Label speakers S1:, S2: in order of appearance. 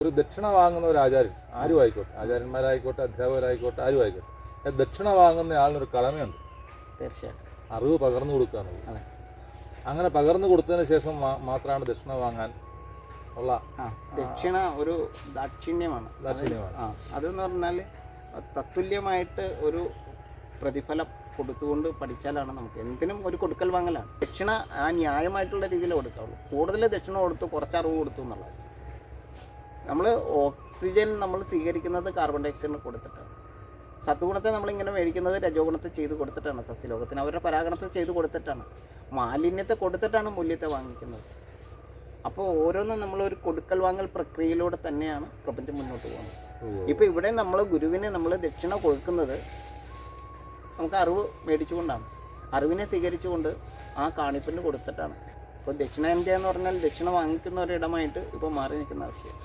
S1: ഒരു ദക്ഷിണ വാങ്ങുന്ന ഒരു ആചാര്യൻ ആരും ആയിക്കോട്ടെ, ആചാര്യന്മാരായിക്കോട്ടെ, അധ്യാപകരായിക്കോട്ടെ, ആരും ആയിക്കോട്ടെ, ദക്ഷിണ വാങ്ങുന്ന ആളിനൊരു കടമയുണ്ട്.
S2: തീർച്ചയായിട്ടും
S1: അറിവ് പകർന്നു കൊടുക്കുക എന്നുള്ളത്. അങ്ങനെ പകർന്നു കൊടുത്തതിന് ശേഷം മാത്രമാണ് ദക്ഷിണ വാങ്ങാൻ ഉള്ള.
S2: ദക്ഷിണ ഒരു ദാക്ഷിണ്യമാണ്. അതെന്ന് പറഞ്ഞാൽ തത്തുല്യമായിട്ട് ഒരു പ്രതിഫലം കൊടുത്തുകൊണ്ട് പഠിച്ചാലാണ് നമുക്ക് എന്തിനും ഒരു കൊടുക്കൽ വാങ്ങലാണ്. ദക്ഷിണ ആ ന്യായമായിട്ടുള്ള രീതിയിൽ കൊടുക്കാവുള്ളൂ. കൂടുതൽ ദക്ഷിണ കൊടുത്തു, കുറച്ച് അറിവ് കൊടുത്തു എന്നുള്ളത്. നമ്മൾ ഓക്സിജൻ നമ്മൾ സ്വീകരിക്കുന്നത് കാർബൺ ഡൈ ഓക്സൈഡിന് കൊടുത്തിട്ടാണ്. സത്വഗുണത്തെ നമ്മളിങ്ങനെ മേടിക്കുന്നത് രജോ ഗുണത്തെ ചെയ്ത് കൊടുത്തിട്ടാണ്. സസ്യലോകത്തിന് അവരുടെ പരാഗണത്തെ ചെയ്ത് കൊടുത്തിട്ടാണ്. മാലിന്യത്തെ കൊടുത്തിട്ടാണ് മൂല്യത്തെ വാങ്ങിക്കുന്നത്. അപ്പോൾ ഓരോന്നും നമ്മളൊരു കൊടുക്കൽ വാങ്ങൽ പ്രക്രിയയിലൂടെ തന്നെയാണ് പ്രപഞ്ചം മുന്നോട്ട് പോകുന്നത്. ഇപ്പോൾ ഇവിടെ നമ്മൾ ഗുരുവിന് നമ്മൾ ദക്ഷിണ കൊടുക്കുന്നത് നമുക്ക് അറിവ് മേടിച്ചുകൊണ്ടാണ്. അറിവിനെ സ്വീകരിച്ചുകൊണ്ട് ആ കാണിപ്പിന് കൊടുത്തിട്ടാണ്. ഇപ്പോൾ ദക്ഷിണേന്ത്യ എന്ന് പറഞ്ഞാൽ ദക്ഷിണ വാങ്ങിക്കുന്ന ഒരിടമായിട്ട് ഇപ്പോൾ മാറി നിൽക്കുന്ന അവസ്ഥയാണ്.